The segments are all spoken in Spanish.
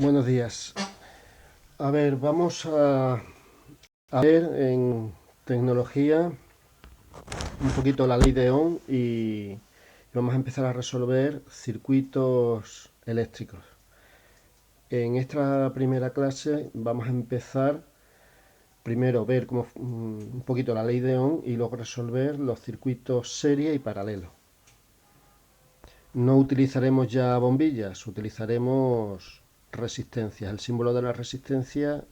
Buenos días. A ver, vamos a ver en tecnología un poquito la ley de Ohm y vamos a empezar a resolver circuitos eléctricos. En esta primera clase vamos a empezar primero ver un poquito la ley de Ohm y luego resolver los circuitos serie y paralelo. No utilizaremos ya bombillas, utilizaremos resistencias. El símbolo de la resistencia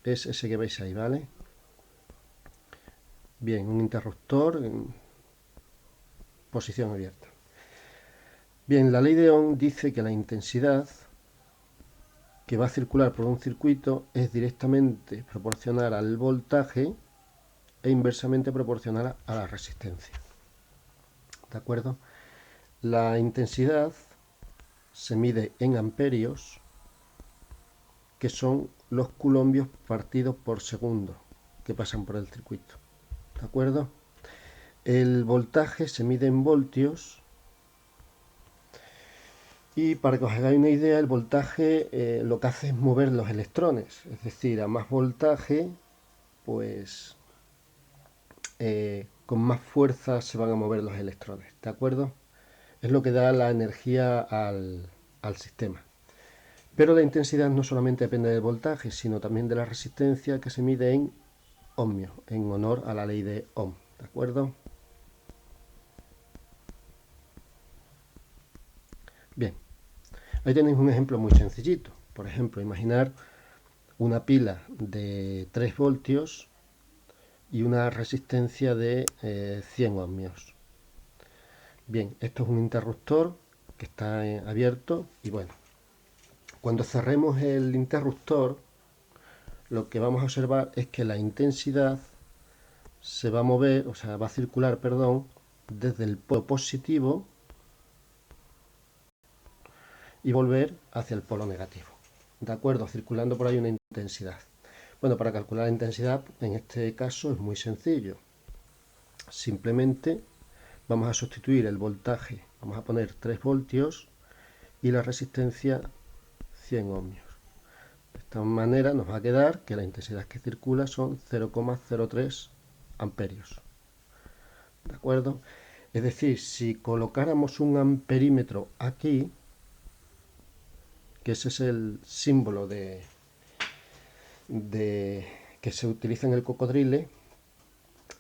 es ese que veis ahí, ¿vale? Bien, un interruptor en posición abierta. Bien, la ley de Ohm dice que la intensidad que va a circular por un circuito es directamente proporcional al voltaje e inversamente proporcional a la resistencia. ¿De acuerdo? La intensidad se mide en amperios, que son los coulombios partidos por segundo que pasan por el circuito. ¿De acuerdo? El voltaje se mide en voltios. Y para que os hagáis una idea, el voltaje lo que hace es mover los electrones. Es decir, a más voltaje, pues con más fuerza se van a mover los electrones. ¿De acuerdo? Es lo que da la energía al sistema. Pero la intensidad no solamente depende del voltaje, sino también de la resistencia, que se mide en ohmios, en honor a la ley de Ohm. ¿De acuerdo? Bien, ahí tenéis un ejemplo muy sencillito. Por ejemplo, imaginar una pila de 3 voltios y una resistencia de 100 ohmios. Bien, esto es un interruptor que está abierto y bueno, cuando cerremos el interruptor, lo que vamos a observar es que la intensidad se va a mover, o sea, va a circular, perdón, desde el polo positivo y volver hacia el polo negativo. ¿De acuerdo? Circulando por ahí una intensidad. Bueno, para calcular la intensidad, en este caso es muy sencillo. Simplemente vamos a sustituir el voltaje, vamos a poner 3 voltios y la resistencia 100 ohmios. De esta manera nos va a quedar que la intensidad que circula son 0,03 amperios. ¿De acuerdo? Es decir, si colocáramos un amperímetro aquí, que ese es el símbolo que se utiliza en el cocodrile,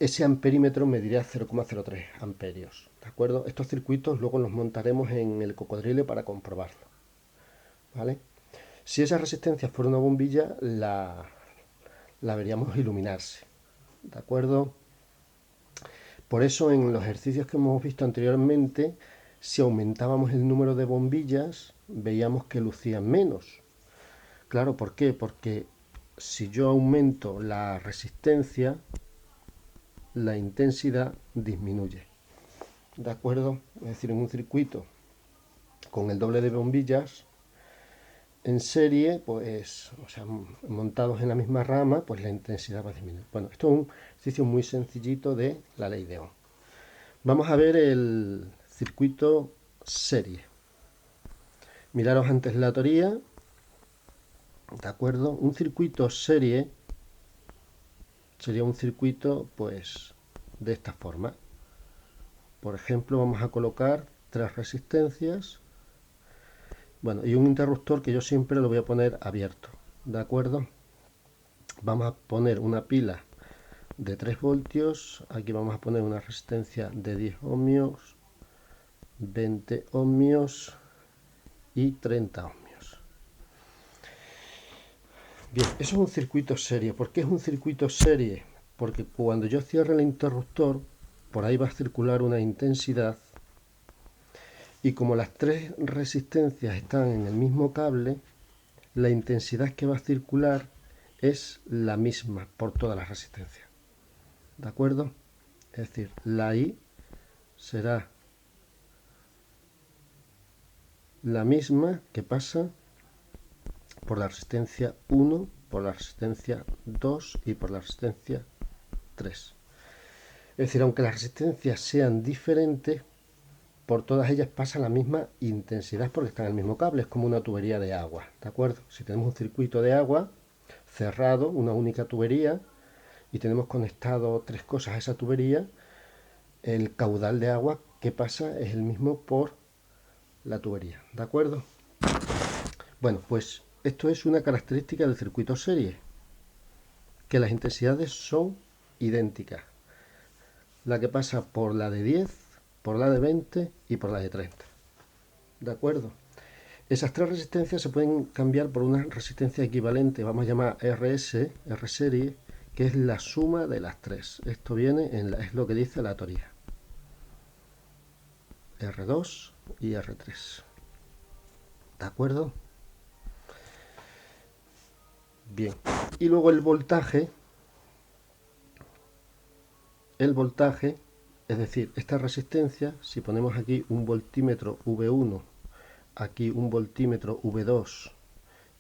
ese amperímetro mediría 0,03 amperios. ¿De acuerdo? Estos circuitos luego los montaremos en el cocodrile para comprobarlo. ¿Vale? Si esa resistencia fuera una bombilla, la veríamos iluminarse. ¿De acuerdo? Por eso en los ejercicios que hemos visto anteriormente, si aumentábamos el número de bombillas, veíamos que lucían menos. Claro, ¿por qué? Porque si yo aumento la resistencia, la intensidad disminuye. ¿De acuerdo? Es decir, en un circuito con el doble de bombillas, en serie, pues, o sea, montados en la misma rama, pues la intensidad va a disminuir. Bueno, esto es un ejercicio muy sencillito de la ley de Ohm. Vamos a ver el circuito serie. Miraros antes la teoría, ¿de acuerdo? Un circuito serie sería un circuito, pues, de esta forma. Por ejemplo, vamos a colocar 3 resistencias, bueno, y un interruptor que yo siempre lo voy a poner abierto, ¿de acuerdo? Vamos a poner una pila de 3 voltios, aquí vamos a poner una resistencia de 10 ohmios, 20 ohmios y 30 ohmios. Bien, eso es un circuito serie. ¿Por qué es un circuito serie? Porque cuando yo cierre el interruptor, por ahí va a circular una intensidad y como las 3 resistencias están en el mismo cable, la intensidad que va a circular es la misma por todas las resistencias. ¿De acuerdo? Es decir, la I será la misma que pasa por la resistencia 1, por la resistencia 2 y por la resistencia 3. Es decir, aunque las resistencias sean diferentes, por todas ellas pasa la misma intensidad porque están en el mismo cable, es como una tubería de agua, ¿de acuerdo? Si tenemos un circuito de agua cerrado, una única tubería, y tenemos conectado tres cosas a esa tubería, el caudal de agua que pasa es el mismo por la tubería, ¿de acuerdo? Bueno, pues esto es una característica del circuito serie, que las intensidades son idénticas. La que pasa por la de 10, por la de 20 y por la de 30. ¿De acuerdo? Esas tres resistencias se pueden cambiar por una resistencia equivalente, vamos a llamar RS, R serie, que es la suma de las tres. Esto viene es lo que dice la teoría. R2 y R3. ¿De acuerdo? Bien. Y luego el voltaje, es decir, esta resistencia, si ponemos aquí un voltímetro V1, aquí un voltímetro V2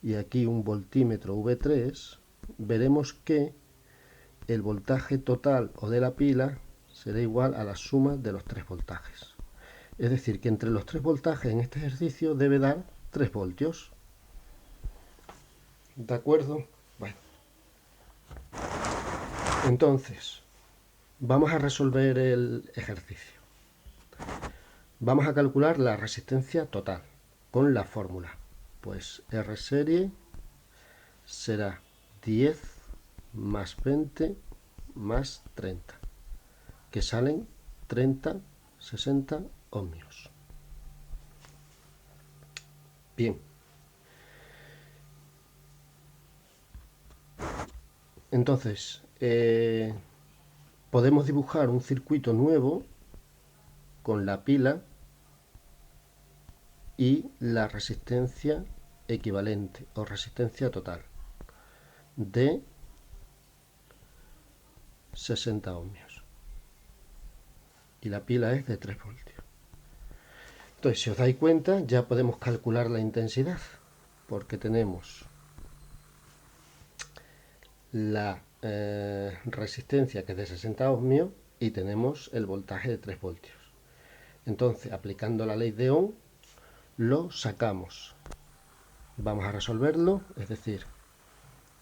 y aquí un voltímetro V3, veremos que el voltaje total o de la pila será igual a la suma de los tres voltajes. Es decir, que entre los tres voltajes en este ejercicio debe dar 3 voltios. ¿De acuerdo? Bueno. Entonces, vamos a resolver el ejercicio. Vamos a calcular la resistencia total con la fórmula. Pues R serie será 10 más 20 más 30, que salen 60 ohmios. Bien. Entonces, podemos dibujar un circuito nuevo con la pila y la resistencia equivalente o resistencia total de 60 ohmios. Y la pila es de 3 voltios. Entonces, si os dais cuenta, ya podemos calcular la intensidad, porque tenemos la resistencia, que es de 60 ohmios, y tenemos el voltaje de 3 voltios. Entonces, aplicando la ley de Ohm, lo sacamos. Vamos a resolverlo, es decir,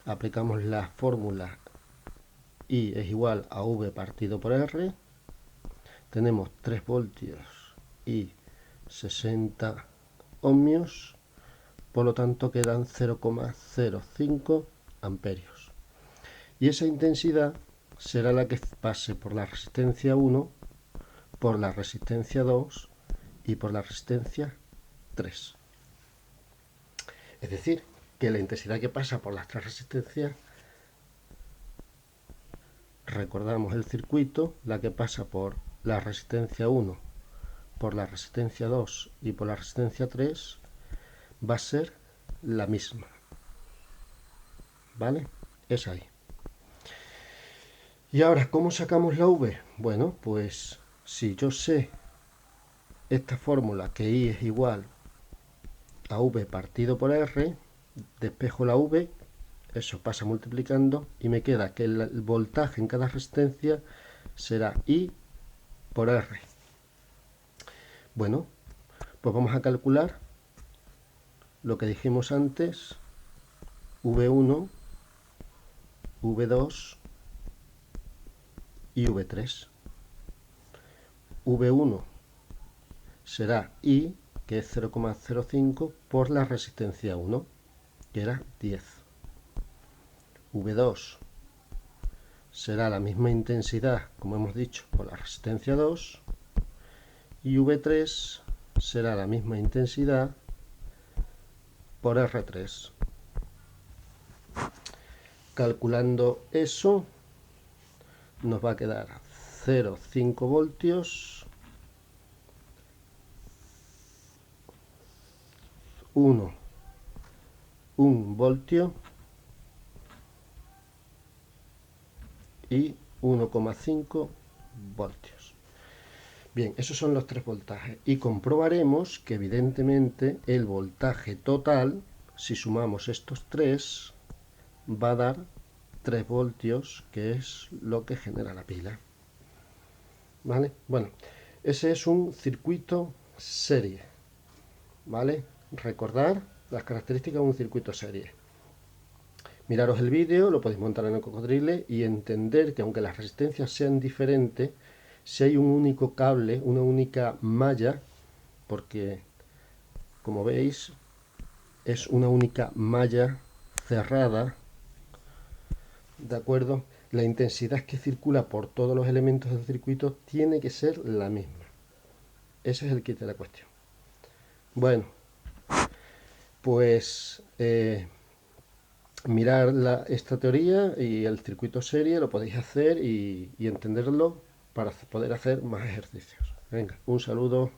aplicamos la fórmula I es igual a V partido por R. Tenemos 3 voltios y 60 ohmios, por lo tanto quedan 0,05 amperios. Y esa intensidad será la que pase por la resistencia 1, por la resistencia 2 y por la resistencia 3. Es decir, que la intensidad que pasa por las tres resistencias, recordamos el circuito, la que pasa por la resistencia 1, por la resistencia 2 y por la resistencia 3, va a ser la misma. ¿Vale? Es ahí. Y ahora, ¿cómo sacamos la V? Bueno, pues si yo sé esta fórmula, que I es igual a V partido por R, despejo la V, eso pasa multiplicando y me queda que el voltaje en cada resistencia será I por R. Bueno, pues vamos a calcular lo que dijimos antes, V1, V2 y V3. V1 será I, que es 0,05 por la resistencia 1, que era 10. V2 será la misma intensidad, como hemos dicho, por la resistencia 2, y V3 será la misma intensidad por R3. Calculando eso, nos va a quedar 0,5 voltios, 1 voltio y 1,5 voltios. Bien, esos son los tres voltajes. Y comprobaremos que evidentemente el voltaje total, si sumamos estos tres, va a dar 3 voltios, que es lo que genera la pila. ¿Vale? Bueno, Ese es un circuito serie, ¿vale? Recordar las características de un circuito serie. Miraros el vídeo, lo podéis montar en el cocodrile y entender que aunque las resistencias sean diferentes, si hay un único cable, una única malla, porque como veis es una única malla cerrada, ¿de acuerdo? La intensidad que circula por todos los elementos del circuito tiene que ser la misma. Ese es el kit de la cuestión. Bueno, pues mirar esta teoría y el circuito serie lo podéis hacer y entenderlo para poder hacer más ejercicios. Venga, un saludo.